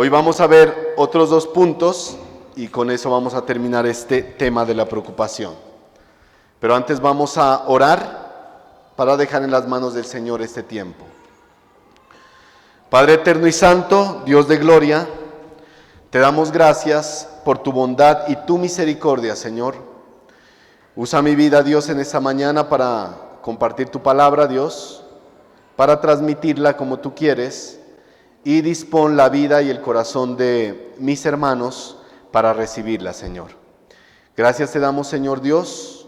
Hoy vamos a ver otros 2 puntos y con eso vamos a terminar este tema de la preocupación. Pero antes vamos a orar para dejar en las manos del Señor este tiempo. Padre eterno y santo, Dios de gloria, te damos gracias por tu bondad y tu misericordia, Señor. Usa mi vida, Dios, en esta mañana para compartir tu palabra, Dios, para transmitirla como tú quieres, y dispón la vida y el corazón de mis hermanos para recibirla, Señor. Gracias te damos, Señor Dios,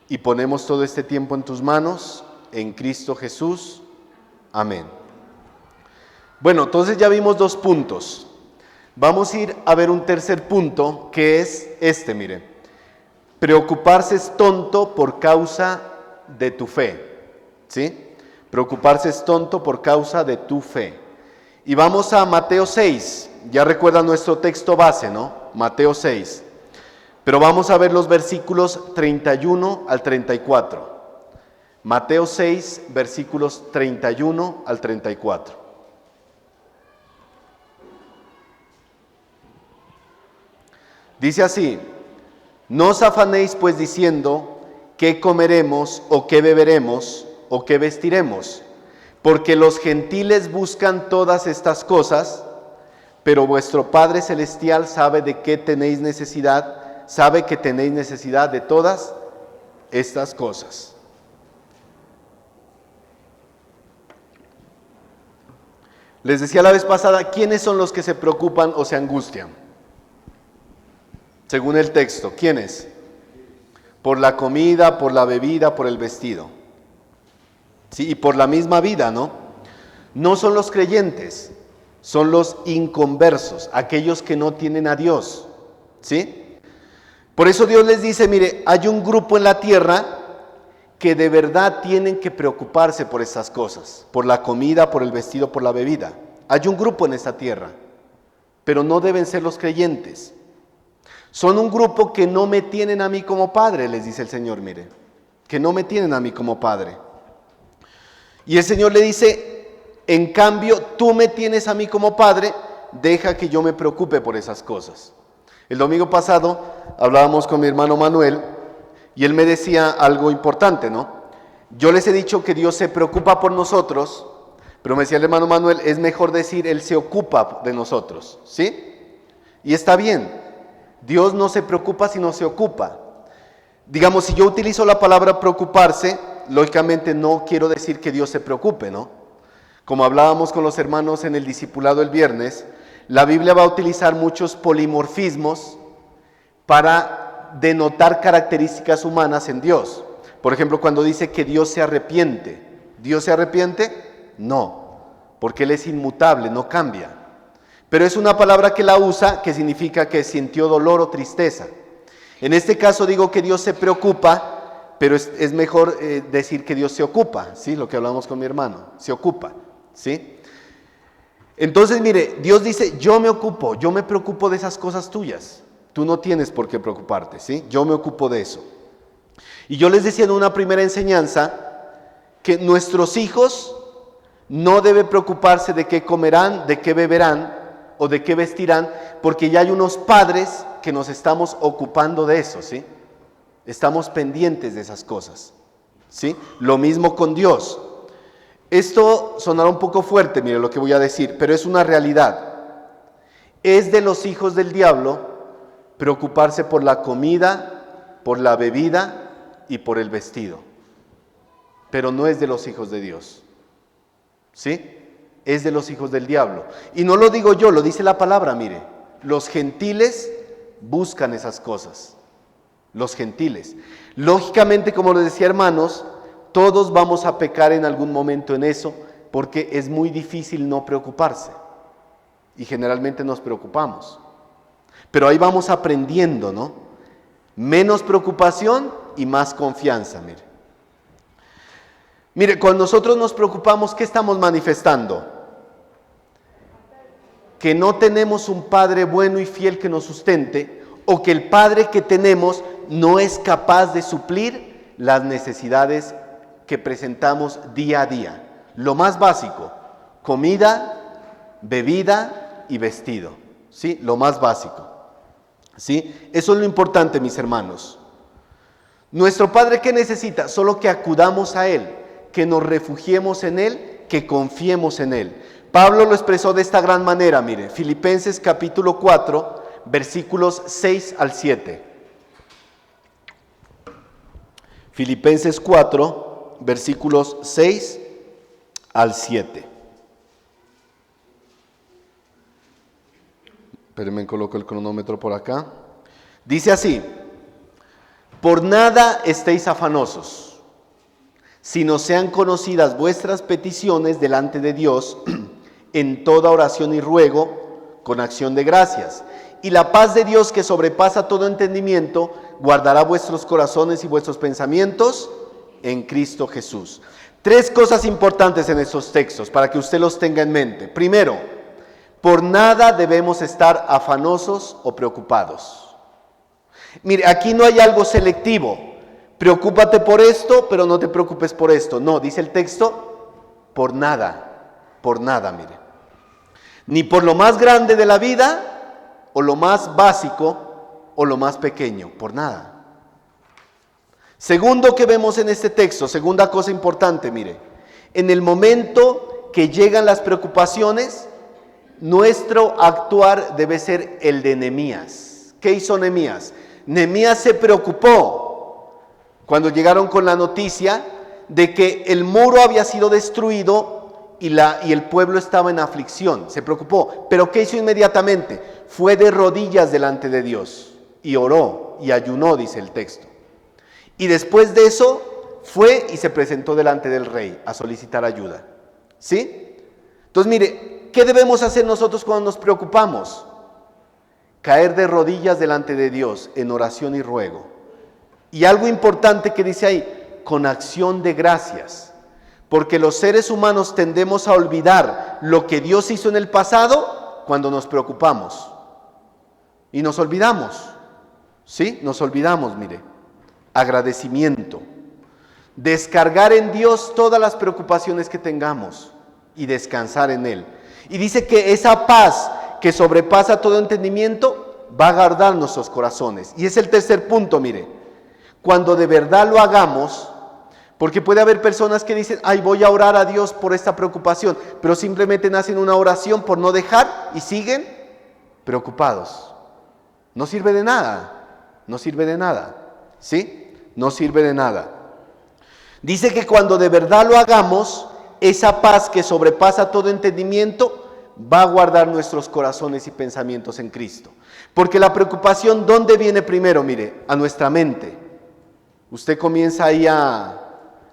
y ponemos todo este tiempo en tus manos, en Cristo Jesús. Amén. Bueno, entonces ya vimos 2 puntos. Vamos a ir a ver un tercer punto, que es este, mire. Preocuparse es tonto por causa de tu fe, ¿sí? Preocuparse es tonto por causa de tu fe. Y vamos a Mateo 6, ya recuerdan nuestro texto base, ¿no? Mateo 6. Pero vamos a ver los versículos 31 al 34. Mateo 6, versículos 31 al 34. Dice así: no os afanéis pues diciendo, ¿qué comeremos o qué beberemos o qué vestiremos? Porque los gentiles buscan todas estas cosas, pero vuestro Padre Celestial sabe de qué tenéis necesidad, sabe que tenéis necesidad de todas estas cosas. Les decía la vez pasada, ¿quiénes son los que se preocupan o se angustian? Según el texto, ¿quiénes? Por la comida, por la bebida, por el vestido. Sí, y por la misma vida, ¿no? No son los creyentes, son los inconversos, aquellos que no tienen a Dios, ¿sí? Por eso Dios les dice, mire, hay un grupo en la tierra que de verdad tienen que preocuparse por estas cosas, por la comida, por el vestido, por la bebida. Hay un grupo en esta tierra, pero no deben ser los creyentes. Son un grupo que no me tienen a mí como padre, les dice el Señor, mire, que no me tienen a mí como padre. Y el Señor le dice, en cambio, tú me tienes a mí como padre, deja que yo me preocupe por esas cosas. El domingo pasado hablábamos con mi hermano Manuel y él me decía algo importante, ¿no? Yo les he dicho que Dios se preocupa por nosotros, pero me decía el hermano Manuel, es mejor decir, Él se ocupa de nosotros, ¿sí? Y está bien, Dios no se preocupa sino se ocupa. Digamos, si yo utilizo la palabra preocuparse, lógicamente no quiero decir que Dios se preocupe, ¿no? Como hablábamos con los hermanos en el discipulado el viernes, la Biblia va a utilizar muchos polimorfismos para denotar características humanas en Dios. Por ejemplo, cuando dice que Dios se arrepiente. ¿Dios se arrepiente? No, porque Él es inmutable, no cambia. Pero es una palabra que la usa que significa que sintió dolor o tristeza. En este caso digo que Dios se preocupa, pero es mejor decir que Dios se ocupa, ¿sí? Lo que hablamos con mi hermano, se ocupa, ¿sí? Entonces, mire, Dios dice, yo me ocupo, yo me preocupo de esas cosas tuyas. Tú no tienes por qué preocuparte, ¿sí? Yo me ocupo de eso. Y yo les decía en una primera enseñanza que nuestros hijos no deben preocuparse de qué comerán, de qué beberán o de qué vestirán, porque ya hay unos padres que nos estamos ocupando de eso, ¿sí? Estamos pendientes de esas cosas, ¿sí? Lo mismo con Dios. Esto sonará un poco fuerte, mire lo que voy a decir, pero es una realidad. Es de los hijos del diablo preocuparse por la comida, por la bebida y por el vestido. Pero no es de los hijos de Dios, ¿sí? Es de los hijos del diablo. Y no lo digo yo, lo dice la palabra, mire. Los gentiles buscan esas cosas. Los gentiles. Lógicamente, como les decía, hermanos, todos vamos a pecar en algún momento en eso, porque es muy difícil no preocuparse. Y generalmente nos preocupamos. Pero ahí vamos aprendiendo, ¿no? Menos preocupación y más confianza, mire. Mire, cuando nosotros nos preocupamos, ¿qué estamos manifestando? Que no tenemos un Padre bueno y fiel que nos sustente, o que el Padre que tenemos no es capaz de suplir las necesidades que presentamos día a día. Lo más básico, comida, bebida y vestido. ¿Sí? Lo más básico. ¿Sí? Eso es lo importante, mis hermanos. Nuestro Padre, ¿qué necesita? Solo que acudamos a Él, que nos refugiemos en Él, que confiemos en Él. Pablo lo expresó de esta gran manera, mire, Filipenses capítulo 4, versículos 6 al 7. Filipenses 4, versículos 6 al 7. Espérenme, coloco el cronómetro por acá. Dice así: por nada estéis afanosos, sino sean conocidas vuestras peticiones delante de Dios en toda oración y ruego con acción de gracias. Y la paz de Dios, que sobrepasa todo entendimiento, guardará vuestros corazones y vuestros pensamientos en Cristo Jesús. 3 cosas importantes en estos textos para que usted los tenga en mente. Primero, por nada debemos estar afanosos o preocupados. Mire, aquí no hay algo selectivo. Preocúpate por esto, pero no te preocupes por esto. No, dice el texto, por nada, mire. Ni por lo más grande de la vida, o lo más básico, o lo más pequeño, por nada. Segundo que vemos en este texto, segunda cosa importante, mire, en el momento que llegan las preocupaciones, nuestro actuar debe ser el de Nehemías. ¿Qué hizo Nehemías? Nehemías se preocupó cuando llegaron con la noticia de que el muro había sido destruido y el pueblo estaba en aflicción. Se preocupó, pero ¿qué hizo inmediatamente? Fue de rodillas delante de Dios y oró y ayunó, dice el texto. Y después de eso fue y se presentó delante del rey a solicitar ayuda. ¿Sí? Entonces mire, ¿qué debemos hacer nosotros cuando nos preocupamos? Caer de rodillas delante de Dios en oración y ruego. Y algo importante que dice ahí, con acción de gracias. Porque los seres humanos tendemos a olvidar lo que Dios hizo en el pasado cuando nos preocupamos. Y nos olvidamos. ¿Sí? Nos olvidamos, mire. Agradecimiento. Descargar en Dios todas las preocupaciones que tengamos y descansar en Él. Y dice que esa paz que sobrepasa todo entendimiento va a guardar nuestros corazones. Y es el tercer punto, mire. Cuando de verdad lo hagamos, porque puede haber personas que dicen, ay, voy a orar a Dios por esta preocupación, pero simplemente hacen una oración por no dejar y siguen preocupados. No sirve de nada, no sirve de nada, ¿sí? No sirve de nada. Dice que cuando de verdad lo hagamos, esa paz que sobrepasa todo entendimiento va a guardar nuestros corazones y pensamientos en Cristo. Porque la preocupación, ¿dónde viene primero? Mire, a nuestra mente. Usted comienza ahí a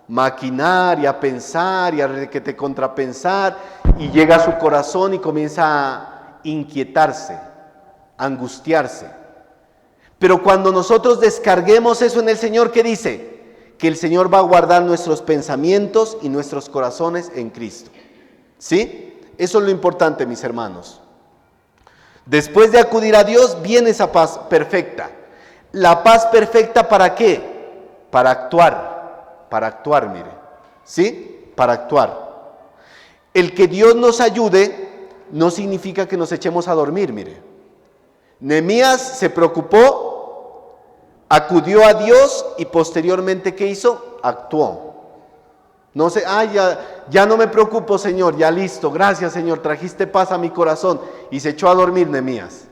maquinar y a pensar y a contrapensar y llega a su corazón y comienza a inquietarse, a angustiarse. Pero cuando nosotros descarguemos eso en el Señor, ¿qué dice? Que el Señor va a guardar nuestros pensamientos y nuestros corazones en Cristo. ¿Sí? Eso es lo importante, mis hermanos. Después de acudir a Dios, viene esa paz perfecta. ¿La paz perfecta para qué? Para actuar, mire, ¿sí? Para actuar. El que Dios nos ayude no significa que nos echemos a dormir, mire. Nehemías se preocupó, acudió a Dios y posteriormente, ¿qué hizo? Actuó. No sé, ya no me preocupo, Señor, ya listo, gracias, Señor, trajiste paz a mi corazón, y se echó a dormir Nehemías.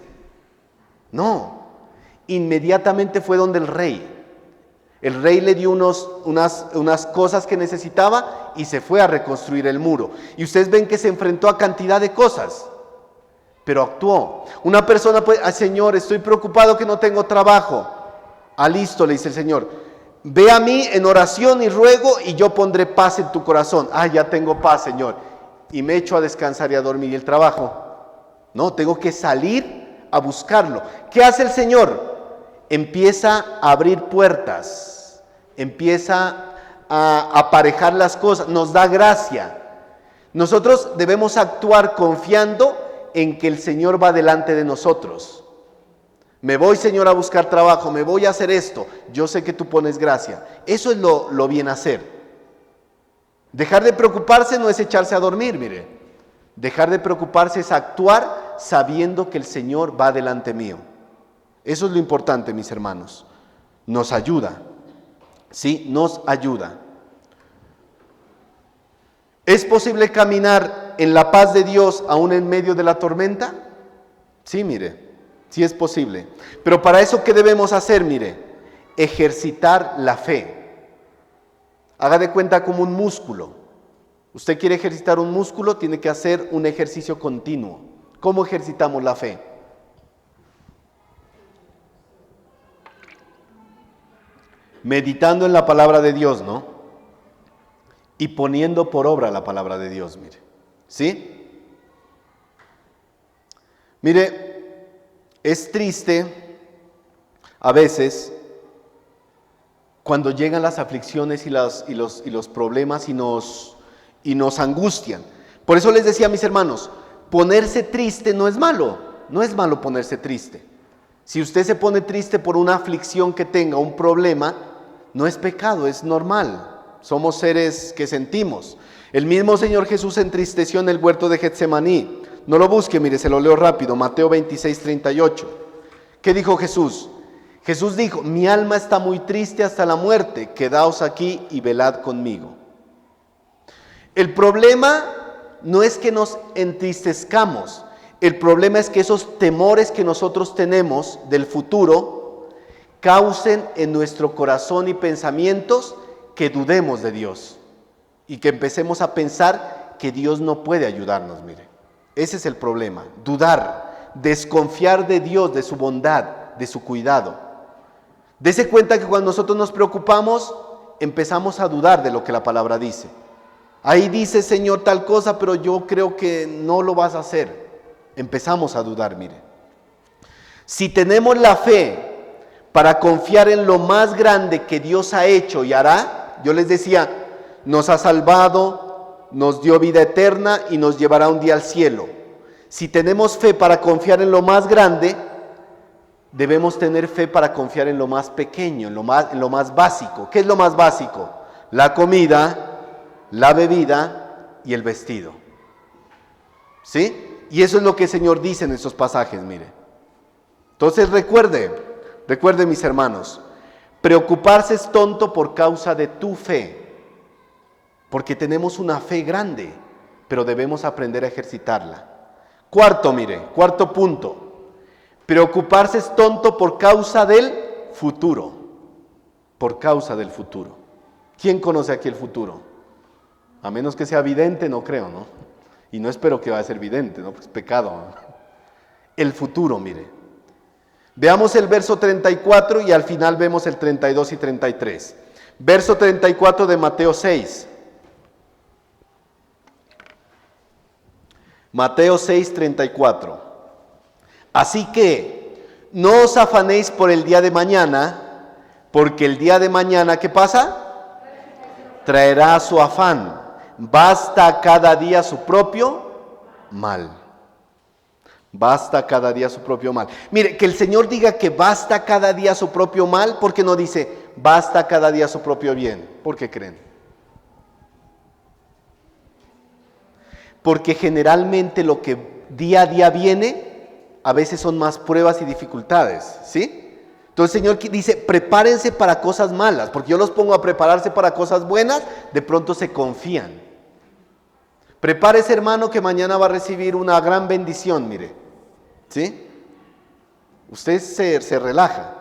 No, inmediatamente fue donde el rey. El rey le dio unas cosas que necesitaba y se fue a reconstruir el muro. Y ustedes ven que se enfrentó a cantidad de cosas, pero actuó. Una persona puede, Señor, estoy preocupado que no tengo trabajo. Listo, le dice el Señor. Ve a mí en oración y ruego y yo pondré paz en tu corazón. Ya tengo paz, Señor. Y me echo a descansar y a dormir. ¿Y el trabajo? No, tengo que salir a buscarlo. ¿Qué hace el Señor? Empieza a abrir puertas, empieza a aparejar las cosas, nos da gracia. Nosotros debemos actuar confiando en que el Señor va delante de nosotros. Me voy, Señor, a buscar trabajo, me voy a hacer esto, yo sé que tú pones gracia. Eso es lo bien hacer. Dejar de preocuparse no es echarse a dormir, mire. Dejar de preocuparse es actuar sabiendo que el Señor va delante mío. Eso es lo importante, mis hermanos. Nos ayuda. Sí, nos ayuda. ¿Es posible caminar en la paz de Dios aún en medio de la tormenta? Sí, mire, sí es posible. Pero para eso, ¿qué debemos hacer? Mire, ejercitar la fe. Haga de cuenta como un músculo. Usted quiere ejercitar un músculo, tiene que hacer un ejercicio continuo. ¿Cómo ejercitamos la fe? Meditando en la palabra de Dios, ¿no? Y poniendo por obra la palabra de Dios, mire. ¿Sí? Mire, es triste a veces cuando llegan las aflicciones y los problemas y nos angustian. Por eso les decía a mis hermanos, ponerse triste no es malo, no es malo ponerse triste. Si usted se pone triste por una aflicción que tenga, un problema, no es pecado, es normal. Somos seres que sentimos. El mismo Señor Jesús se entristeció en el huerto de Getsemaní. No lo busque, mire, se lo leo rápido, Mateo 26, 38. ¿Qué dijo Jesús? Jesús dijo, mi alma está muy triste hasta la muerte, quedaos aquí y velad conmigo. El problema no es que nos entristezcamos, el problema es que esos temores que nosotros tenemos del futuro causen en nuestro corazón y pensamientos que dudemos de Dios y que empecemos a pensar que Dios no puede ayudarnos, mire. Ese es el problema, dudar, desconfiar de Dios, de su bondad, de su cuidado. Dese cuenta que cuando nosotros nos preocupamos, empezamos a dudar de lo que la palabra dice. Ahí dice, Señor, tal cosa, pero yo creo que no lo vas a hacer. Empezamos a dudar, mire. Si tenemos la fe para confiar en lo más grande que Dios ha hecho y hará, yo les decía, nos ha salvado, nos dio vida eterna y nos llevará un día al cielo. Si tenemos fe para confiar en lo más grande, debemos tener fe para confiar en lo más pequeño, en lo más básico. ¿Qué es lo más básico? La comida, la bebida y el vestido. ¿Sí? Y eso es lo que el Señor dice en esos pasajes, mire. Entonces recuerde mis hermanos, preocuparse es tonto por causa de tu fe, porque tenemos una fe grande, pero debemos aprender a ejercitarla. Cuarto punto. Preocuparse es tonto por causa del futuro. Por causa del futuro. ¿Quién conoce aquí el futuro? A menos que sea vidente, no creo, ¿no? Y no espero que vaya a ser vidente, ¿no? Pues pecado. El futuro, mire. Veamos el verso 34 y al final vemos el 32 y 33. Verso 34 de Mateo 6. Mateo 6, 34. Así que no os afanéis por el día de mañana, porque el día de mañana, ¿qué pasa? Traerá su afán. Basta cada día su propio mal. Basta cada día su propio mal. Mire, que el Señor diga que basta cada día su propio mal, ¿por qué no dice basta cada día su propio bien? ¿Por qué creen? Porque generalmente lo que día a día viene, a veces son más pruebas y dificultades, ¿sí? Entonces el Señor dice, prepárense para cosas malas, porque yo los pongo a prepararse para cosas buenas, de pronto se confían. Prepárese, hermano, que mañana va a recibir una gran bendición, mire, ¿sí? Usted se relaja.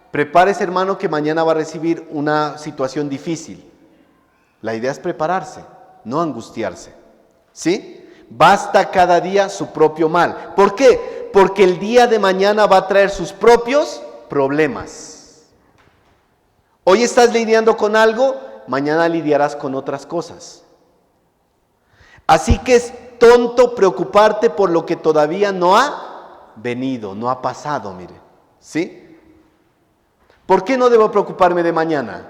Prepárese, hermano, que mañana va a recibir una situación difícil. La idea es prepararse, no angustiarse, ¿sí? Basta cada día su propio mal. ¿Por qué? Porque el día de mañana va a traer sus propios problemas. Hoy estás lidiando con algo, mañana lidiarás con otras cosas. Así que es tonto preocuparte por lo que todavía no ha venido, no ha pasado, mire, ¿sí? ¿Por qué no debo preocuparme de mañana?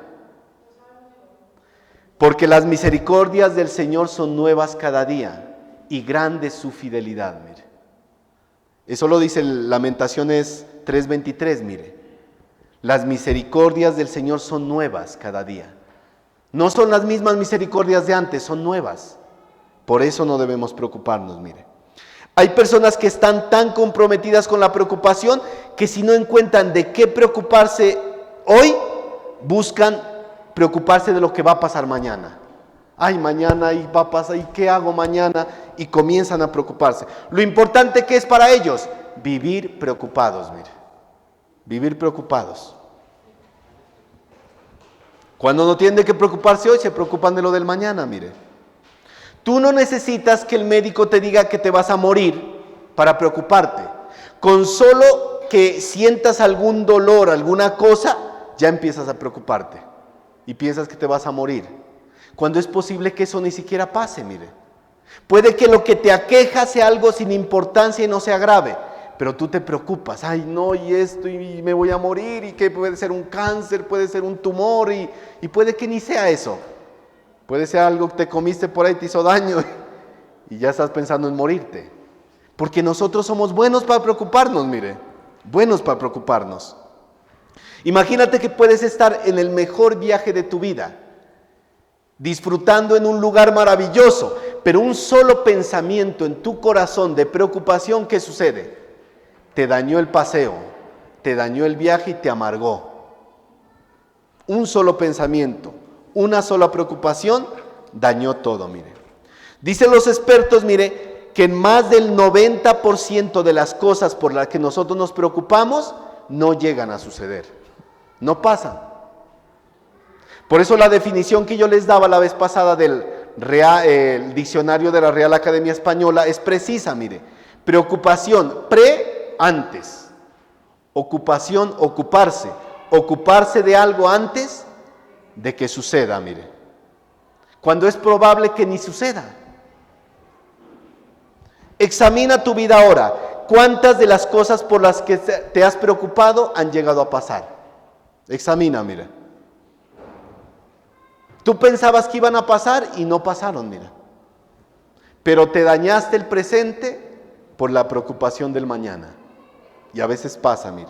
Porque las misericordias del Señor son nuevas cada día y grande es su fidelidad, mire. Eso lo dice Lamentaciones 3:23, mire. Las misericordias del Señor son nuevas cada día. No son las mismas misericordias de antes, son nuevas. Por eso no debemos preocuparnos, mire. Hay personas que están tan comprometidas con la preocupación que si no encuentran de qué preocuparse hoy, buscan preocuparse de lo que va a pasar mañana. Ay, mañana y va a pasar, ¿y qué hago mañana? Y comienzan a preocuparse. Lo importante que es para ellos, vivir preocupados, mire. Vivir preocupados. Cuando no tienen de qué preocuparse hoy, se preocupan de lo del mañana, mire. Tú no necesitas que el médico te diga que te vas a morir para preocuparte. Con solo que sientas algún dolor, alguna cosa, ya empiezas a preocuparte. Y piensas que te vas a morir. Cuando es posible que eso ni siquiera pase, mire. Puede que lo que te aqueja sea algo sin importancia y no sea grave. Pero tú te preocupas, ay no, y esto, y me voy a morir, y que puede ser un cáncer, puede ser un tumor, y puede que ni sea eso. Puede ser algo que te comiste por ahí, te hizo daño, y ya estás pensando en morirte. Porque nosotros somos buenos para preocuparnos, mire, buenos para preocuparnos. Imagínate que puedes estar en el mejor viaje de tu vida, disfrutando en un lugar maravilloso, pero un solo pensamiento en tu corazón de preocupación, ¿qué sucede? Te dañó el paseo, te dañó el viaje y te amargó. Un solo pensamiento, una sola preocupación, dañó todo, mire. Dicen los expertos, mire, que en más del 90% de las cosas por las que nosotros nos preocupamos, no llegan a suceder, no pasan. Por eso la definición que yo les daba la vez pasada del el diccionario de la Real Academia Española es precisa, mire. Preocupación, antes. Ocupación, ocuparse. Ocuparse de algo antes de que suceda, mire. Cuando es probable que ni suceda. Examina tu vida ahora. ¿Cuántas de las cosas por las que te has preocupado han llegado a pasar? Examina, mire. Tú pensabas que iban a pasar y no pasaron, mira. Pero te dañaste el presente por la preocupación del mañana. Y a veces pasa, mire.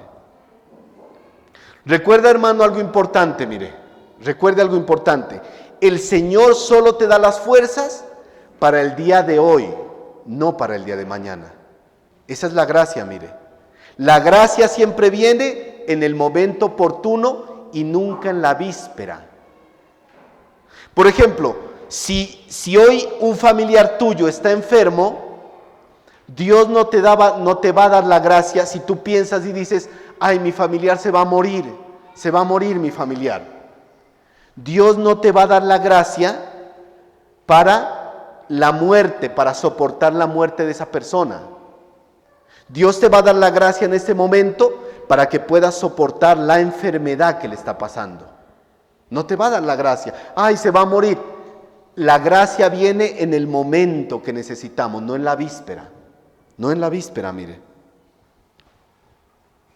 Recuerda, hermano, algo importante, mire. Recuerda algo importante. El Señor solo te da las fuerzas para el día de hoy, no para el día de mañana. Esa es la gracia, mire. La gracia siempre viene en el momento oportuno y nunca en la víspera. Por ejemplo, si hoy un familiar tuyo está enfermo, Dios no te va a dar la gracia si tú piensas y dices, ay, mi familiar se va a morir mi familiar. Dios no te va a dar la gracia para la muerte, para soportar la muerte de esa persona. Dios te va a dar la gracia en este momento para que puedas soportar la enfermedad que le está pasando. No te va a dar la gracia. Ay, se va a morir. La gracia viene en el momento que necesitamos, no en la víspera. No en la víspera, mire.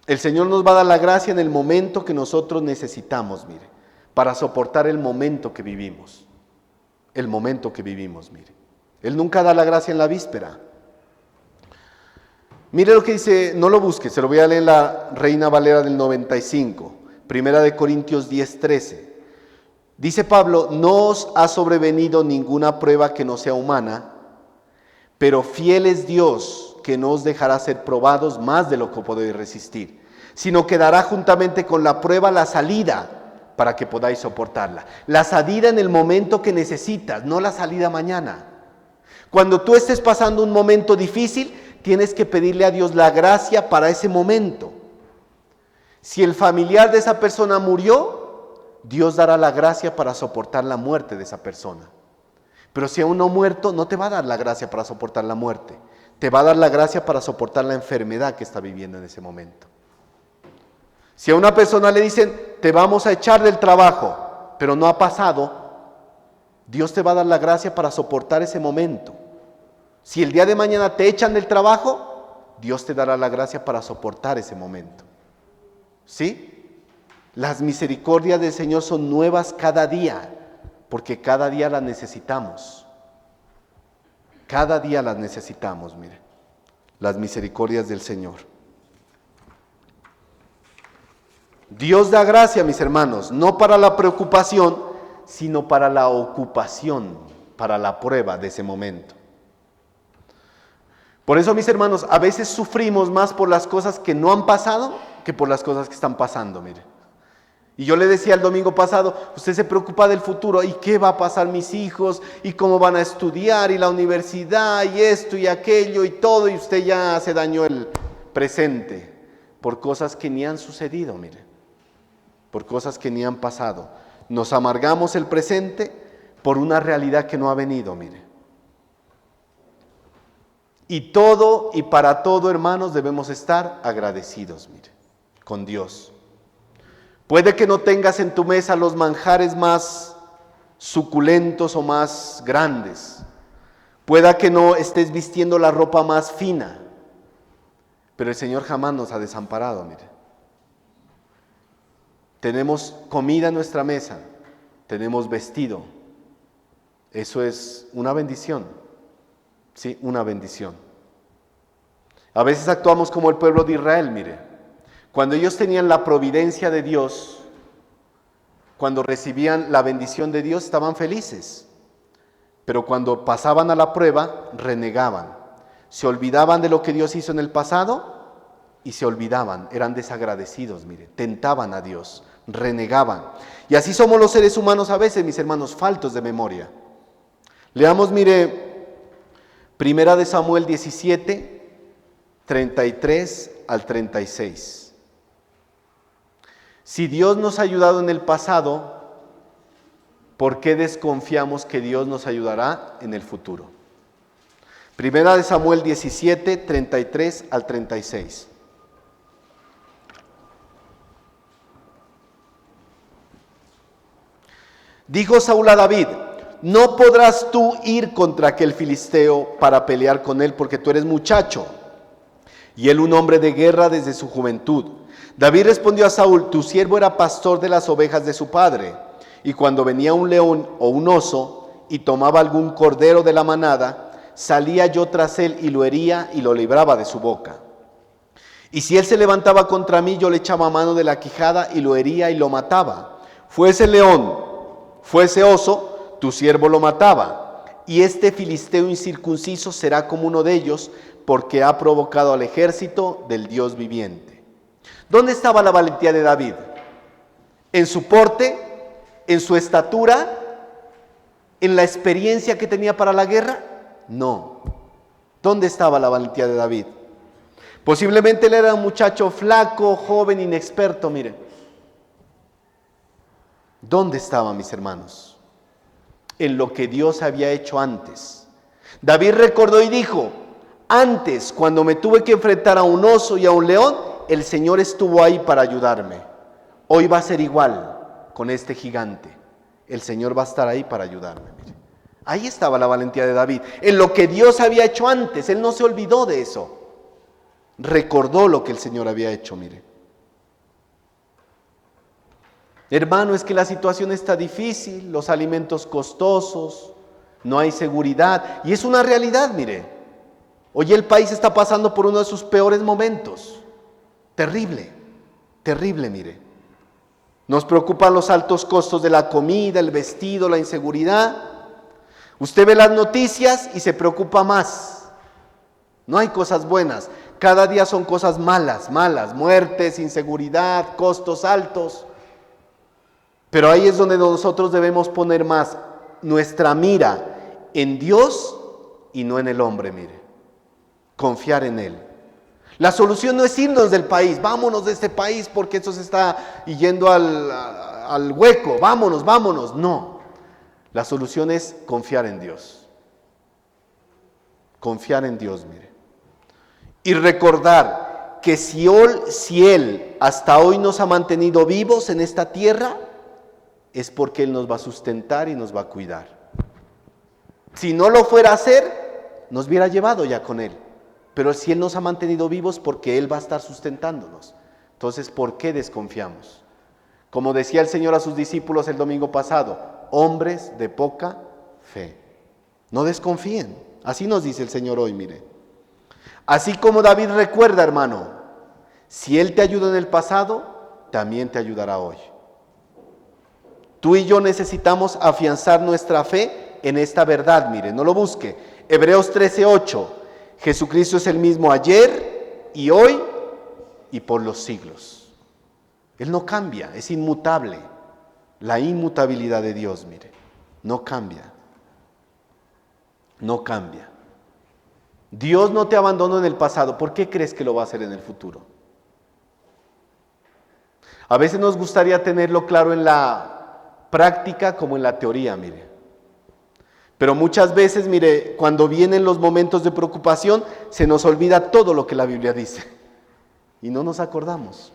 El Señor nos va a dar la gracia en el momento que nosotros necesitamos, mire, para soportar el momento que vivimos. El momento que vivimos, mire. Él nunca da la gracia en la víspera. Mire lo que dice, no lo busque, se lo voy a leer en la Reina Valera del 95, Primera de Corintios 10:13. Dice Pablo, no os ha sobrevenido ninguna prueba que no sea humana, pero fiel es Dios que no os dejará ser probados más de lo que podéis resistir, sino que dará juntamente con la prueba la salida para que podáis soportarla. La salida en el momento que necesitas, no la salida mañana. Cuando tú estés pasando un momento difícil, tienes que pedirle a Dios la gracia para ese momento. Si el familiar de esa persona murió, Dios dará la gracia para soportar la muerte de esa persona. Pero si aún no muerto, no te va a dar la gracia para soportar la muerte. Te va a dar la gracia para soportar la enfermedad que está viviendo en ese momento. Si a una persona le dicen, te vamos a echar del trabajo, pero no ha pasado, Dios te va a dar la gracia para soportar ese momento. Si el día de mañana te echan del trabajo, Dios te dará la gracia para soportar ese momento. ¿Sí? Las misericordias del Señor son nuevas cada día, porque cada día las necesitamos. Cada día las necesitamos, mire, las misericordias del Señor. Dios da gracia, mis hermanos, no para la preocupación, sino para la ocupación, para la prueba de ese momento. Por eso, mis hermanos, a veces sufrimos más por las cosas que no han pasado que por las cosas que están pasando, mire. Y yo le decía el domingo pasado, usted se preocupa del futuro, ¿y qué va a pasar mis hijos? ¿Y cómo van a estudiar? ¿Y la universidad? ¿Y esto y aquello? Y todo, y usted ya se dañó el presente por cosas que ni han sucedido, mire. Por cosas que ni han pasado. Nos amargamos el presente por una realidad que no ha venido, mire. Y todo y para todo, hermanos, debemos estar agradecidos, mire, con Dios. Puede que no tengas en tu mesa los manjares más suculentos o más grandes. Pueda que no estés vistiendo la ropa más fina. Pero el Señor jamás nos ha desamparado, mire. Tenemos comida en nuestra mesa, tenemos vestido. Eso es una bendición. Sí, una bendición. A veces actuamos como el pueblo de Israel, mire. Cuando ellos tenían la providencia de Dios, cuando recibían la bendición de Dios, estaban felices. Pero cuando pasaban a la prueba, renegaban. Se olvidaban de lo que Dios hizo en el pasado y se olvidaban, eran desagradecidos, mire, tentaban a Dios, renegaban. Y así somos los seres humanos a veces, mis hermanos, faltos de memoria. Leamos, mire, 1 Samuel 17, 33 al 36. Si Dios nos ha ayudado en el pasado, ¿por qué desconfiamos que Dios nos ayudará en el futuro? 1 Samuel 17, 33 al 36. Dijo Saúl a David: no podrás tú ir contra aquel filisteo para pelear con él, porque tú eres muchacho, y él un hombre de guerra desde su juventud. David respondió a Saúl: tu siervo era pastor de las ovejas de su padre, y cuando venía un león o un oso y tomaba algún cordero de la manada, salía yo tras él y lo hería y lo libraba de su boca. Y si él se levantaba contra mí, yo le echaba mano de la quijada y lo hería y lo mataba. Fuese león, fuese oso, tu siervo lo mataba. Y este filisteo incircunciso será como uno de ellos, porque ha provocado al ejército del Dios viviente. ¿Dónde estaba la valentía de David? ¿En su porte? ¿En su estatura? ¿En la experiencia que tenía para la guerra? No. ¿Dónde estaba la valentía de David? Posiblemente él era un muchacho flaco, joven, inexperto, mire. ¿Dónde estaba, mis hermanos? En lo que Dios había hecho antes. David recordó y dijo: antes, cuando me tuve que enfrentar a un oso y a un león, el Señor estuvo ahí para ayudarme. Hoy va a ser igual con este gigante. El Señor va a estar ahí para ayudarme. Mire. Ahí estaba la valentía de David. En lo que Dios había hecho antes, él no se olvidó de eso. Recordó lo que el Señor había hecho, mire. Hermano, es que la situación está difícil, los alimentos costosos, no hay seguridad. Y es una realidad, mire. Hoy el país está pasando por uno de sus peores momentos. Terrible, terrible, mire. Nos preocupan los altos costos de la comida, el vestido, la inseguridad. Usted ve las noticias y se preocupa más. No hay cosas buenas. Cada día son cosas malas, muertes, inseguridad, costos altos. Pero ahí es donde nosotros debemos poner más nuestra mira en Dios y no en el hombre, mire. Confiar en Él. La solución no es irnos del país, vámonos de este país porque eso se está yendo al hueco, vámonos. No, la solución es confiar en Dios. Confiar en Dios, mire. Y recordar que si Él hasta hoy nos ha mantenido vivos en esta tierra, es porque Él nos va a sustentar y nos va a cuidar. Si no lo fuera a hacer, nos hubiera llevado ya con Él. Pero si Él nos ha mantenido vivos, porque Él va a estar sustentándonos. Entonces, ¿por qué desconfiamos? Como decía el Señor a sus discípulos el domingo pasado: hombres de poca fe. No desconfíen. Así nos dice el Señor hoy, mire. Así como David recuerda, hermano, si Él te ayudó en el pasado, también te ayudará hoy. Tú y yo necesitamos afianzar nuestra fe en esta verdad, mire, no lo busque. Hebreos 13:8. Jesucristo es el mismo ayer y hoy y por los siglos. Él no cambia, es inmutable. La inmutabilidad de Dios, mire, no cambia. No cambia. Dios no te abandonó en el pasado. ¿Por qué crees que lo va a hacer en el futuro? A veces nos gustaría tenerlo claro en la práctica como en la teoría, mire. Pero muchas veces, mire, cuando vienen los momentos de preocupación, se nos olvida todo lo que la Biblia dice. Y no nos acordamos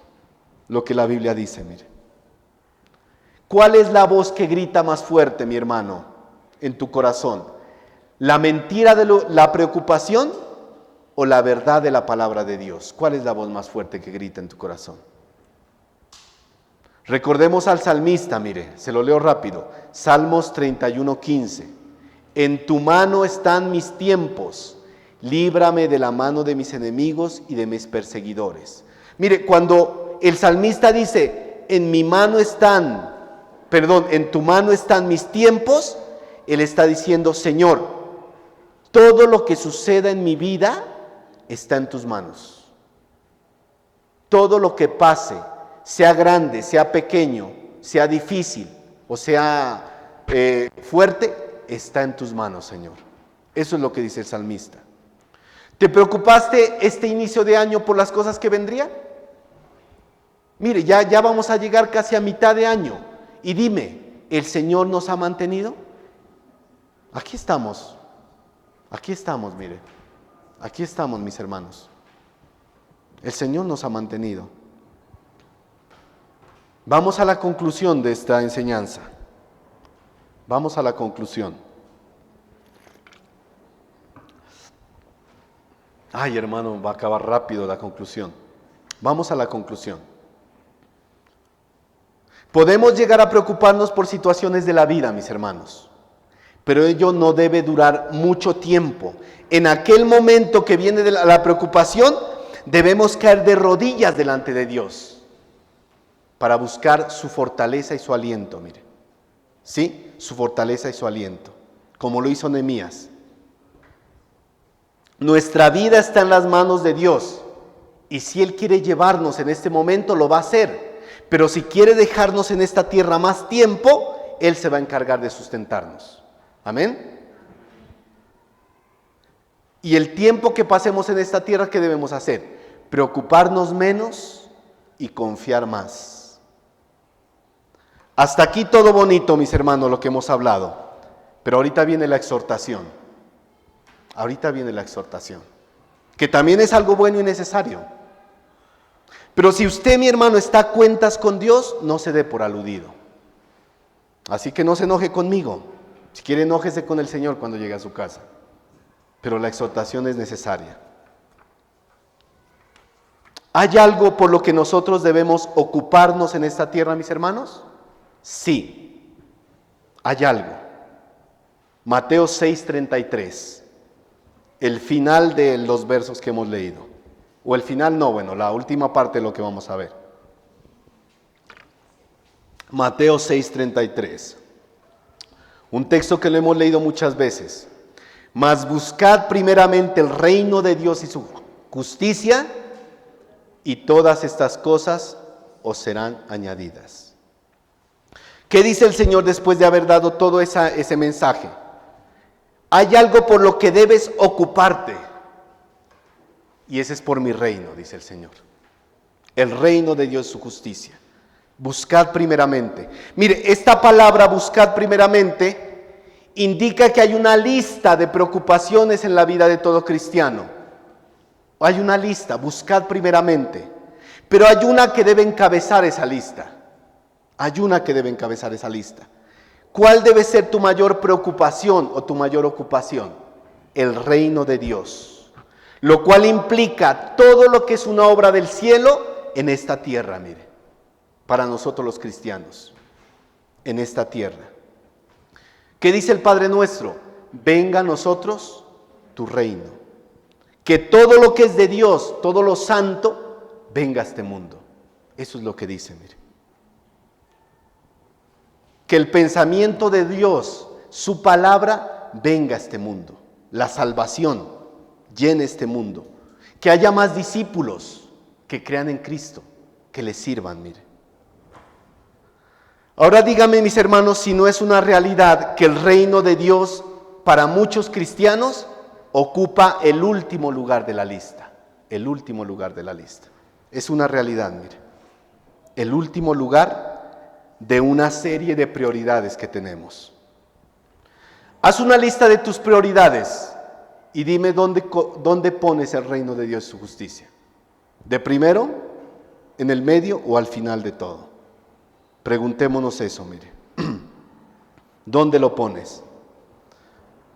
lo que la Biblia dice, mire. ¿Cuál es la voz que grita más fuerte, mi hermano, en tu corazón? ¿La mentira de la preocupación o la verdad de la palabra de Dios? ¿Cuál es la voz más fuerte que grita en tu corazón? Recordemos al salmista, mire, se lo leo rápido. Salmos 31:15. En tu mano están mis tiempos, líbrame de la mano de mis enemigos y de mis perseguidores. Mire, cuando el salmista dice, en tu mano están mis tiempos, él está diciendo, Señor, todo lo que suceda en mi vida está en tus manos. Todo lo que pase, sea grande, sea pequeño, sea difícil o sea fuerte, está en tus manos, Señor. Eso es lo que dice el salmista. ¿Te preocupaste este inicio de año por las cosas que vendrían? Mire, ya vamos a llegar casi a mitad de año. Y dime, ¿el Señor nos ha mantenido? Aquí estamos, mire. Aquí estamos, mis hermanos. El Señor nos ha mantenido. Vamos a la conclusión de esta enseñanza. Vamos a la conclusión. Ay, hermano, va a acabar rápido la conclusión. Vamos a la conclusión. Podemos llegar a preocuparnos por situaciones de la vida, mis hermanos, pero ello no debe durar mucho tiempo. En aquel momento que viene de la preocupación, debemos caer de rodillas delante de Dios para buscar su fortaleza y su aliento, mire. ¿Sí? Su fortaleza y su aliento, como lo hizo Nehemías. Nuestra vida está en las manos de Dios, y si Él quiere llevarnos en este momento, lo va a hacer. Pero si quiere dejarnos en esta tierra más tiempo, Él se va a encargar de sustentarnos. Amén. Y el tiempo que pasemos en esta tierra, ¿qué debemos hacer? Preocuparnos menos y confiar más. Hasta aquí todo bonito, mis hermanos, lo que hemos hablado. Pero ahorita viene la exhortación. Ahorita viene la exhortación, que también es algo bueno y necesario. Pero si usted, mi hermano, está a cuentas con Dios, no se dé por aludido. Así que no se enoje conmigo. Si quiere, enójese con el Señor cuando llegue a su casa. Pero la exhortación es necesaria. ¿Hay algo por lo que nosotros debemos ocuparnos en esta tierra, mis hermanos? Sí, hay algo. Mateo 6:33. El final de los versos que hemos leído. O el final no, bueno, la última parte de lo que vamos a ver. Mateo 6:33. Un texto que lo hemos leído muchas veces. Mas buscad primeramente el reino de Dios y su justicia, y todas estas cosas os serán añadidas. ¿Qué dice el Señor después de haber dado todo ese mensaje? Hay algo por lo que debes ocuparte, y ese es por mi reino, dice el Señor. El reino de Dios y su justicia. Buscad primeramente. Mire, esta palabra buscad primeramente indica que hay una lista de preocupaciones en la vida de todo cristiano. Hay una lista, buscad primeramente. Pero hay una que debe encabezar esa lista. Hay una que debe encabezar esa lista. ¿Cuál debe ser tu mayor preocupación o tu mayor ocupación? El reino de Dios. Lo cual implica todo lo que es una obra del cielo en esta tierra, mire. Para nosotros los cristianos, en esta tierra. ¿Qué dice el Padre nuestro? Venga a nosotros tu reino. Que todo lo que es de Dios, todo lo santo, venga a este mundo. Eso es lo que dice, mire. Que el pensamiento de Dios, su palabra, venga a este mundo. La salvación llene este mundo, que haya más discípulos que crean en Cristo, que les sirvan, mire. Ahora dígame, mis hermanos, si no es una realidad que el reino de Dios para muchos cristianos ocupa el último lugar de la lista. El último lugar de la lista. Es una realidad, mire. El último lugar de una serie de prioridades que tenemos. Haz una lista de tus prioridades y dime dónde pones el reino de Dios y su justicia. ¿De primero, en el medio o al final de todo? Preguntémonos eso, mire. ¿Dónde lo pones?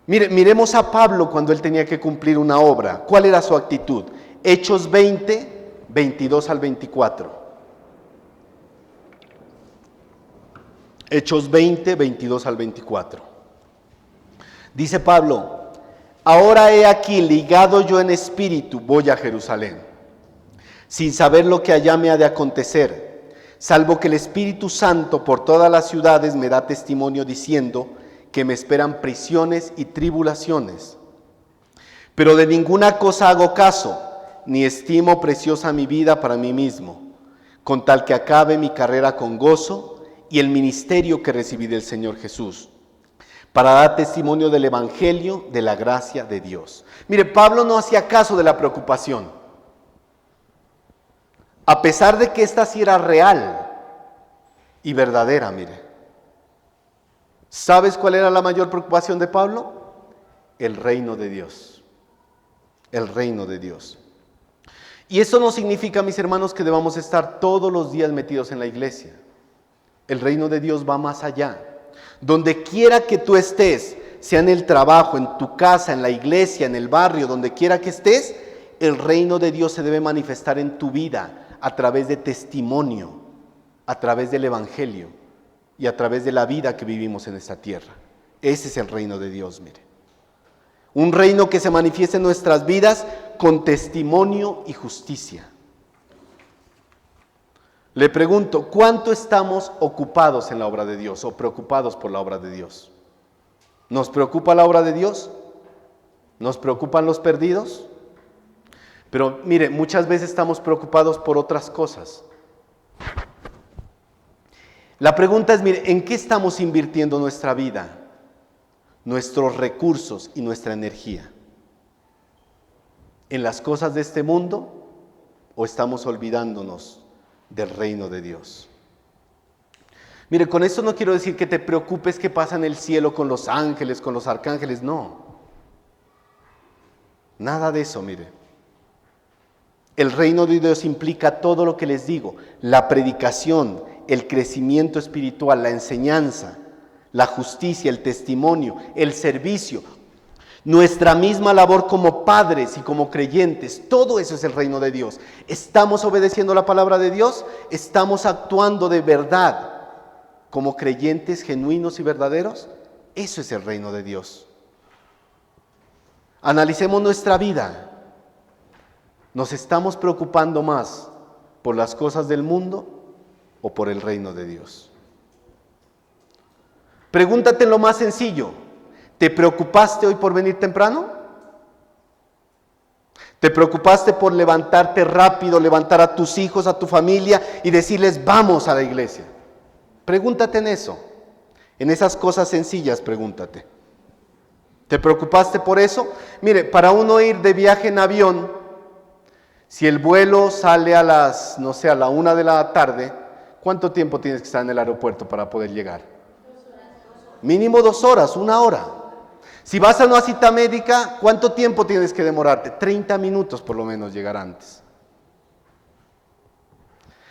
Mire, miremos a Pablo cuando él tenía que cumplir una obra. ¿Cuál era su actitud? Hechos 20, 22 al 24. Hechos 20, 22 al 24. Dice Pablo: ahora he aquí, ligado yo en espíritu, voy a Jerusalén, sin saber lo que allá me ha de acontecer, salvo que el Espíritu Santo por todas las ciudades me da testimonio diciendo que me esperan prisiones y tribulaciones. Pero de ninguna cosa hago caso, ni estimo preciosa mi vida para mí mismo, con tal que acabe mi carrera con gozo y el ministerio que recibí del Señor Jesús, para dar testimonio del Evangelio de la gracia de Dios. Mire, Pablo no hacía caso de la preocupación, a pesar de que esta sí era real y verdadera, mire. ¿Sabes cuál era la mayor preocupación de Pablo? El reino de Dios. El reino de Dios. Y eso no significa, mis hermanos, que debamos estar todos los días metidos en la iglesia. El reino de Dios va más allá. Donde quiera que tú estés, sea en el trabajo, en tu casa, en la iglesia, en el barrio, donde quiera que estés, el reino de Dios se debe manifestar en tu vida a través de testimonio, a través del Evangelio y a través de la vida que vivimos en esta tierra. Ese es el reino de Dios, mire. Un reino que se manifieste en nuestras vidas con testimonio y justicia. Le pregunto, ¿cuánto estamos ocupados en la obra de Dios o preocupados por la obra de Dios? ¿Nos preocupa la obra de Dios? ¿Nos preocupan los perdidos? Pero mire, muchas veces estamos preocupados por otras cosas. La pregunta es, mire, ¿en qué estamos invirtiendo nuestra vida, nuestros recursos y nuestra energía? ¿En las cosas de este mundo o estamos olvidándonos del reino de Dios? Mire, con esto no quiero decir que te preocupes qué pasa en el cielo con los ángeles, con los arcángeles, no. Nada de eso, mire. El reino de Dios implica todo lo que les digo: la predicación, el crecimiento espiritual, la enseñanza, la justicia, el testimonio, el servicio, nuestra misma labor como padres y como creyentes. Todo eso es el reino de Dios. ¿Estamos obedeciendo la palabra de Dios? ¿Estamos actuando de verdad como creyentes genuinos y verdaderos? Eso es el reino de Dios. Analicemos nuestra vida. ¿Nos estamos preocupando más por las cosas del mundo o por el reino de Dios? Pregúntate lo más sencillo: ¿te preocupaste hoy por venir temprano? ¿Te preocupaste por levantarte rápido, levantar a tus hijos, a tu familia y decirles vamos a la iglesia? Pregúntate en eso, en esas cosas sencillas, pregúntate. ¿Te preocupaste por eso? Mire, para uno ir de viaje en avión, si el vuelo sale a las, no sé, a la 1 de la tarde, ¿cuánto tiempo tienes que estar en el aeropuerto para poder llegar? Mínimo 2 horas, 1 hora. Si vas a una cita médica, ¿cuánto tiempo tienes que demorarte? 30 minutos por lo menos llegar antes.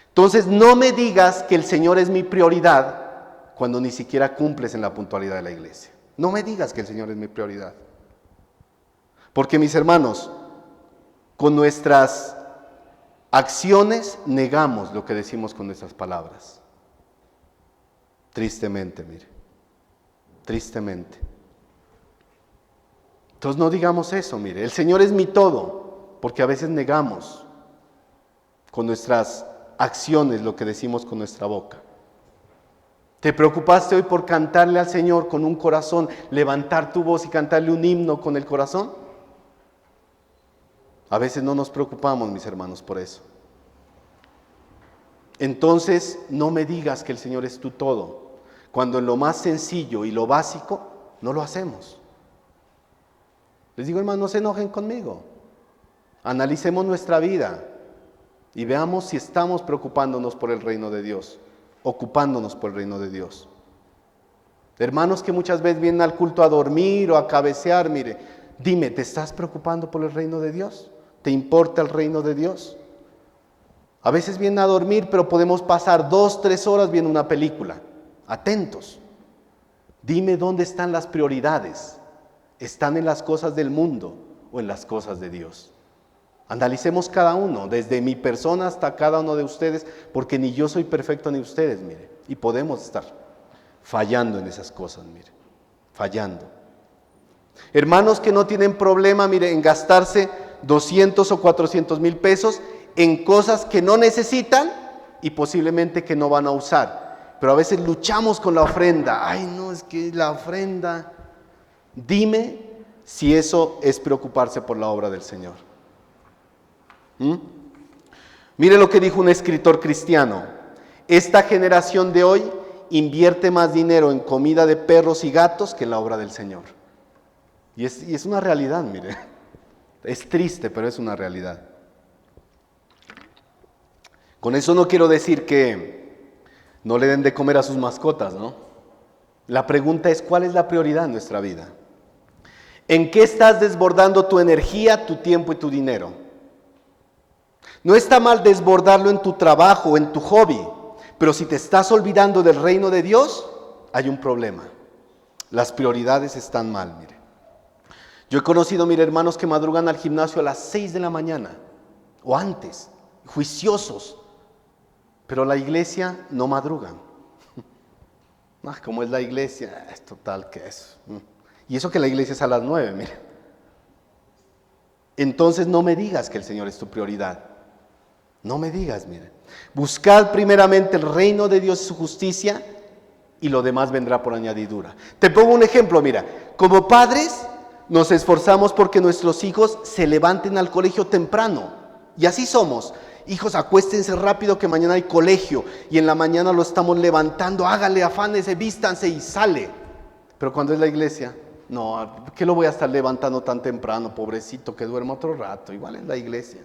Entonces no me digas que el Señor es mi prioridad cuando ni siquiera cumples en la puntualidad de la iglesia. No me digas que el Señor es mi prioridad. Porque, mis hermanos, con nuestras acciones negamos lo que decimos con nuestras palabras. Tristemente, mire. Tristemente. Entonces no digamos eso, mire. El Señor es mi todo, porque a veces negamos con nuestras acciones lo que decimos con nuestra boca. ¿Te preocupaste hoy por cantarle al Señor con un corazón, levantar tu voz y cantarle un himno con el corazón? A veces no nos preocupamos, mis hermanos, por eso. Entonces, no me digas que el Señor es tu todo, cuando en lo más sencillo y lo básico no lo hacemos. Les digo, hermanos, no se enojen conmigo. Analicemos nuestra vida y veamos si estamos preocupándonos por el reino de Dios, ocupándonos por el reino de Dios. Hermanos que muchas veces vienen al culto a dormir o a cabecear, mire, dime, ¿te estás preocupando por el reino de Dios? ¿Te importa el reino de Dios? A veces vienen a dormir, pero podemos pasar 2, 3 horas viendo una película. Atentos. Dime dónde están las prioridades. ¿Están en las cosas del mundo o en las cosas de Dios? Analicemos cada uno, desde mi persona hasta cada uno de ustedes, porque ni yo soy perfecto ni ustedes, mire, y podemos estar fallando en esas cosas, mire, fallando. Hermanos que no tienen problema, mire, en gastarse 200 o 400 mil pesos en cosas que no necesitan y posiblemente que no van a usar. Pero a veces luchamos con la ofrenda. Ay, no, es que la ofrenda. Dime si eso es preocuparse por la obra del Señor. Mire lo que dijo un escritor cristiano. Esta generación de hoy invierte más dinero en comida de perros y gatos que en la obra del Señor. Y es una realidad, mire. Es triste, pero es una realidad. Con eso no quiero decir que no le den de comer a sus mascotas, ¿no? La pregunta es, ¿cuál es la prioridad en nuestra vida? ¿En qué estás desbordando tu energía, tu tiempo y tu dinero? No está mal desbordarlo en tu trabajo o en tu hobby, pero si te estás olvidando del reino de Dios, hay un problema. Las prioridades están mal, mire. Yo he conocido, mire, hermanos que madrugan al gimnasio a las 6 de la mañana o antes, juiciosos, pero la iglesia no madrugan. ¿Cómo es la iglesia? Es total que es. Y eso que la iglesia es a las 9, mire. Entonces no me digas que el Señor es tu prioridad. No me digas, mire. Buscad primeramente el reino de Dios y su justicia y lo demás vendrá por añadidura. Te pongo un ejemplo, mira. Como padres nos esforzamos porque nuestros hijos se levanten al colegio temprano. Y así somos. Hijos, acuéstense rápido que mañana hay colegio. Y en la mañana lo estamos levantando. Hágale, afánese, vístanse y sale. Pero cuando es la iglesia, no, ¿qué lo voy a estar levantando tan temprano? Pobrecito, que duerma otro rato. Igual es la iglesia.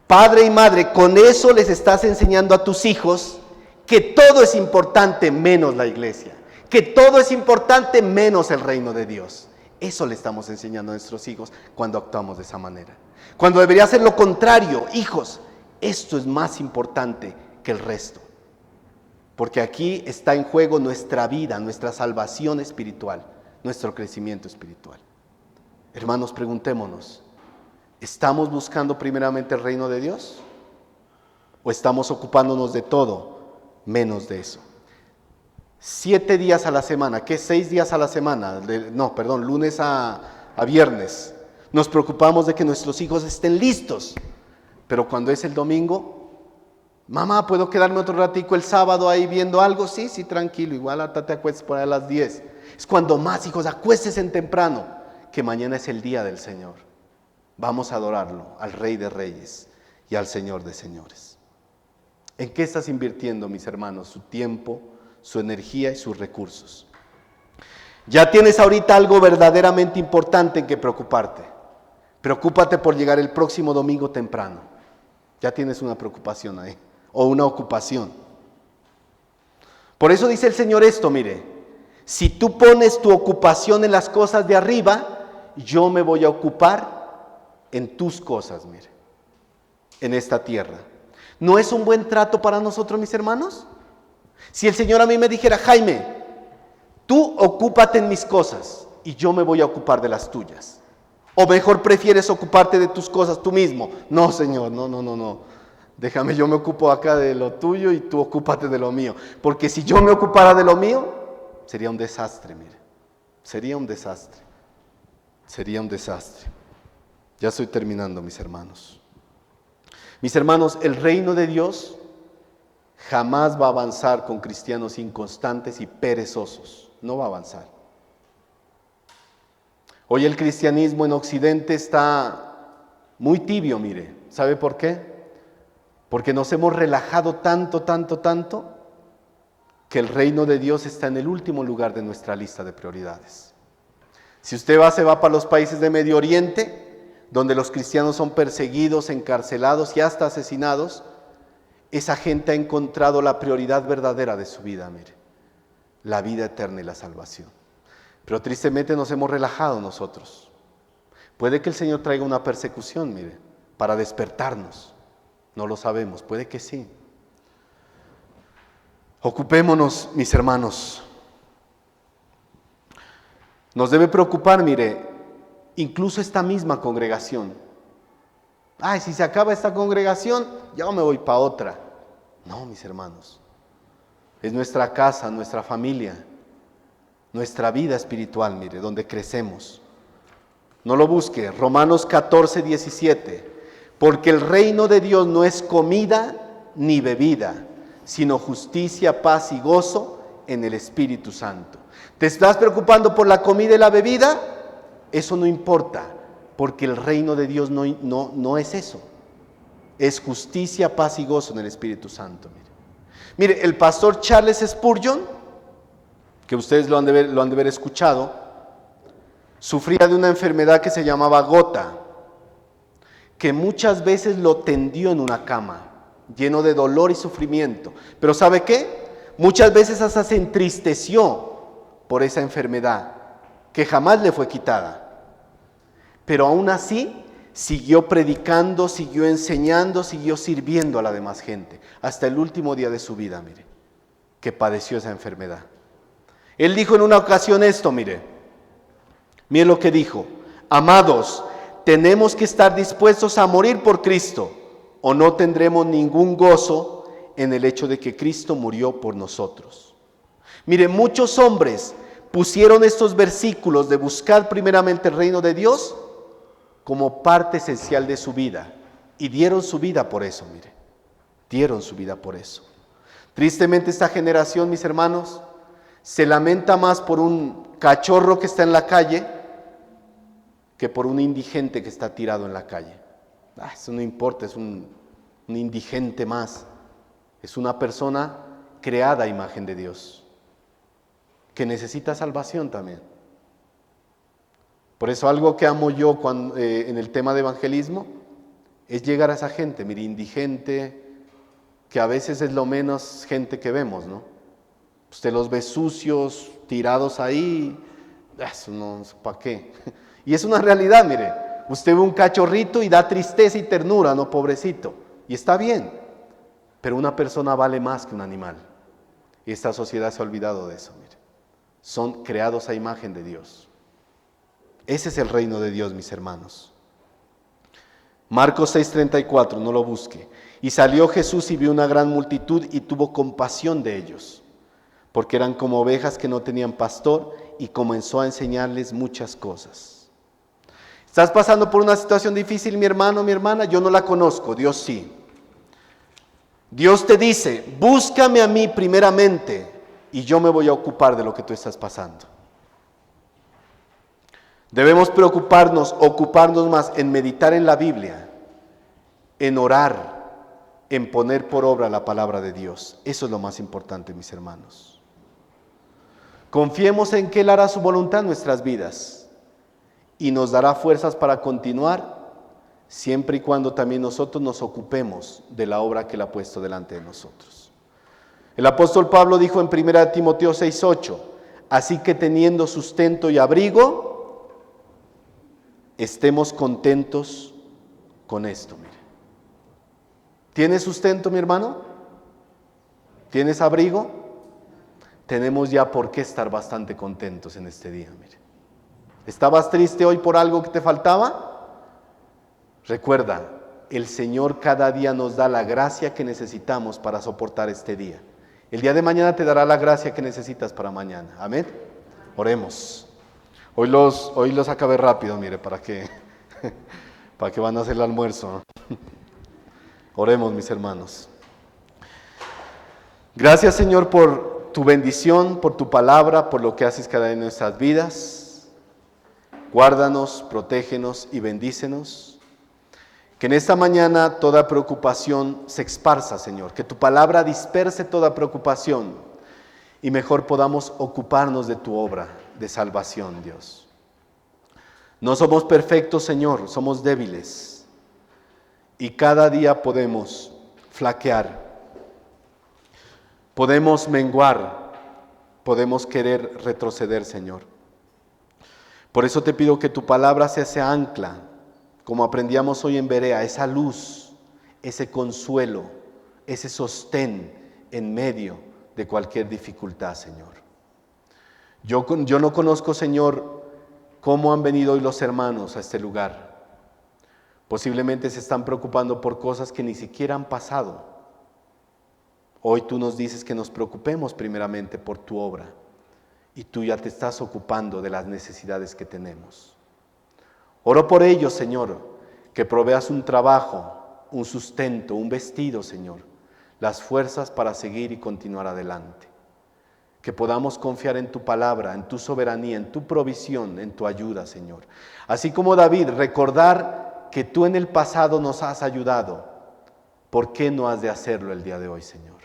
Padre y madre, con eso les estás enseñando a tus hijos que todo es importante menos la iglesia. Que todo es importante menos el reino de Dios. Eso le estamos enseñando a nuestros hijos cuando actuamos de esa manera. Cuando debería ser lo contrario, hijos, esto es más importante que el resto. Porque aquí está en juego nuestra vida, nuestra salvación espiritual, nuestro crecimiento espiritual. Hermanos, preguntémonos, ¿estamos buscando primeramente el reino de Dios? ¿O estamos ocupándonos de todo menos de eso? 7 días a la semana, ¿qué? 6 días a la semana, lunes a viernes. Nos preocupamos de que nuestros hijos estén listos, pero cuando es el domingo, mamá, ¿puedo quedarme otro ratico el sábado ahí viendo algo? Sí, tranquilo, igual hasta te acuestes por ahí a las 10. Es cuando más, hijos, acuéstese en temprano, que mañana es el día del Señor. Vamos a adorarlo, al Rey de Reyes y al Señor de Señores. ¿En qué estás invirtiendo, mis hermanos, su tiempo, su energía y sus recursos? Ya tienes ahorita algo verdaderamente importante en que preocuparte. Preocúpate por llegar el próximo domingo temprano. Ya tienes una preocupación ahí, o una ocupación. Por eso dice el Señor esto, mire, si tú pones tu ocupación en las cosas de arriba, yo me voy a ocupar en tus cosas, mire, en esta tierra. ¿No es un buen trato para nosotros, mis hermanos? Si el Señor a mí me dijera, Jaime, tú ocúpate en mis cosas y yo me voy a ocupar de las tuyas. O mejor prefieres ocuparte de tus cosas tú mismo. No, Señor, no. Déjame, yo me ocupo acá de lo tuyo y tú ocúpate de lo mío. Porque si yo me ocupara de lo mío, sería un desastre, mire. Sería un desastre. Ya estoy terminando, mis hermanos. Mis hermanos, el reino de Dios jamás va a avanzar con cristianos inconstantes y perezosos. No va a avanzar. Hoy el cristianismo en Occidente está muy tibio, mire. ¿Sabe por qué? Porque nos hemos relajado tanto, que el reino de Dios está en el último lugar de nuestra lista de prioridades. Si usted se va para los países de Medio Oriente, donde los cristianos son perseguidos, encarcelados y hasta asesinados, esa gente ha encontrado la prioridad verdadera de su vida, mire, la vida eterna y la salvación. Pero tristemente nos hemos relajado nosotros. Puede que el Señor traiga una persecución, mire, para despertarnos. No lo sabemos, puede que sí. Ocupémonos, mis hermanos. Nos debe preocupar, mire, incluso esta misma congregación. Ay, si se acaba esta congregación, ya me voy para otra. No, mis hermanos. Es nuestra casa, nuestra familia, nuestra vida espiritual, mire, donde crecemos. No lo busque. Romanos 14, 17. Porque el reino de Dios no es comida ni bebida, sino justicia, paz y gozo en el Espíritu Santo. ¿Te estás preocupando por la comida y la bebida? Eso no importa, porque el reino de Dios no es eso. Es justicia, paz y gozo en el Espíritu Santo. Mire, el pastor Charles Spurgeon, que ustedes lo han de haber escuchado, sufría de una enfermedad que se llamaba gota, que muchas veces lo tendió en una cama, lleno de dolor y sufrimiento. Pero ¿sabe qué? Muchas veces hasta se entristeció por esa enfermedad, que jamás le fue quitada. Pero aún así, siguió predicando, siguió enseñando, siguió sirviendo a la demás gente, hasta el último día de su vida, mire, que padeció esa enfermedad. Él dijo en una ocasión esto, mire lo que dijo: amados, tenemos que estar dispuestos a morir por Cristo, o no tendremos ningún gozo en el hecho de que Cristo murió por nosotros. Mire, muchos hombres pusieron estos versículos de buscar primeramente el reino de Dios como parte esencial de su vida, y dieron su vida por eso, mire, dieron su vida por eso. Tristemente esta generación, mis hermanos, se lamenta más por un cachorro que está en la calle que por un indigente que está tirado en la calle. Eso no importa, es un indigente más. Es una persona creada a imagen de Dios, que necesita salvación también. Por eso algo que amo yo en el tema de evangelismo es llegar a esa gente, mire, indigente, que a veces es lo menos gente que vemos, ¿no? Usted los ve sucios, tirados ahí, eso no, ¿para qué? Y es una realidad, mire, usted ve un cachorrito y da tristeza y ternura, ¿no? Pobrecito, y está bien, pero una persona vale más que un animal, y esta sociedad se ha olvidado de eso, mire. Son creados a imagen de Dios. Ese es el reino de Dios, mis hermanos. Marcos 6:34, no lo busque. Y salió Jesús y vio una gran multitud y tuvo compasión de ellos, porque eran como ovejas que no tenían pastor, y comenzó a enseñarles muchas cosas. ¿Estás pasando por una situación difícil, mi hermano, mi hermana? Yo no la conozco, Dios sí. Dios te dice: búscame a mí primeramente y yo me voy a ocupar de lo que tú estás pasando. Debemos ocuparnos más en meditar en la Biblia, en orar, en poner por obra la palabra de Dios. Eso es lo más importante, mis hermanos. Confiemos en que Él hará su voluntad en nuestras vidas y nos dará fuerzas para continuar, siempre y cuando también nosotros nos ocupemos de la obra que Él ha puesto delante de nosotros. El apóstol Pablo dijo en 1 Timoteo 6:8, así que teniendo sustento y abrigo, estemos contentos con esto. Mire, ¿tienes sustento, mi hermano? ¿Tienes abrigo? Tenemos ya por qué estar bastante contentos en este día. Mire, ¿estabas triste hoy por algo que te faltaba? Recuerda, el Señor cada día nos da la gracia que necesitamos para soportar este día. El día de mañana te dará la gracia que necesitas para mañana. Amén. Oremos. Hoy los acabé rápido, mire, para que van a hacer el almuerzo. Oremos, mis hermanos. Gracias, Señor, por tu bendición, por tu palabra, por lo que haces cada día en nuestras vidas. Guárdanos, protégenos y bendícenos. Que en esta mañana toda preocupación se esparza, Señor. Que tu palabra disperse toda preocupación y mejor podamos ocuparnos de tu obra de salvación, Dios. No somos perfectos, Señor, somos débiles. Y cada día podemos flaquear, podemos menguar, podemos querer retroceder, Señor. Por eso te pido que tu palabra sea ese ancla, como aprendíamos hoy en Berea, esa luz, ese consuelo, ese sostén en medio de cualquier dificultad, Señor. Yo no conozco, Señor, cómo han venido hoy los hermanos a este lugar. Posiblemente se están preocupando por cosas que ni siquiera han pasado. Hoy tú nos dices que nos preocupemos primeramente por tu obra y tú ya te estás ocupando de las necesidades que tenemos. Oro por ellos, Señor, que proveas un trabajo, un sustento, un vestido, Señor, las fuerzas para seguir y continuar adelante. Que podamos confiar en tu palabra, en tu soberanía, en tu provisión, en tu ayuda, Señor. Así como David, recordar que tú en el pasado nos has ayudado. ¿Por qué no has de hacerlo el día de hoy, Señor?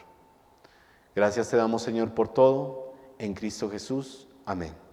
Gracias te damos, Señor, por todo. En Cristo Jesús. Amén.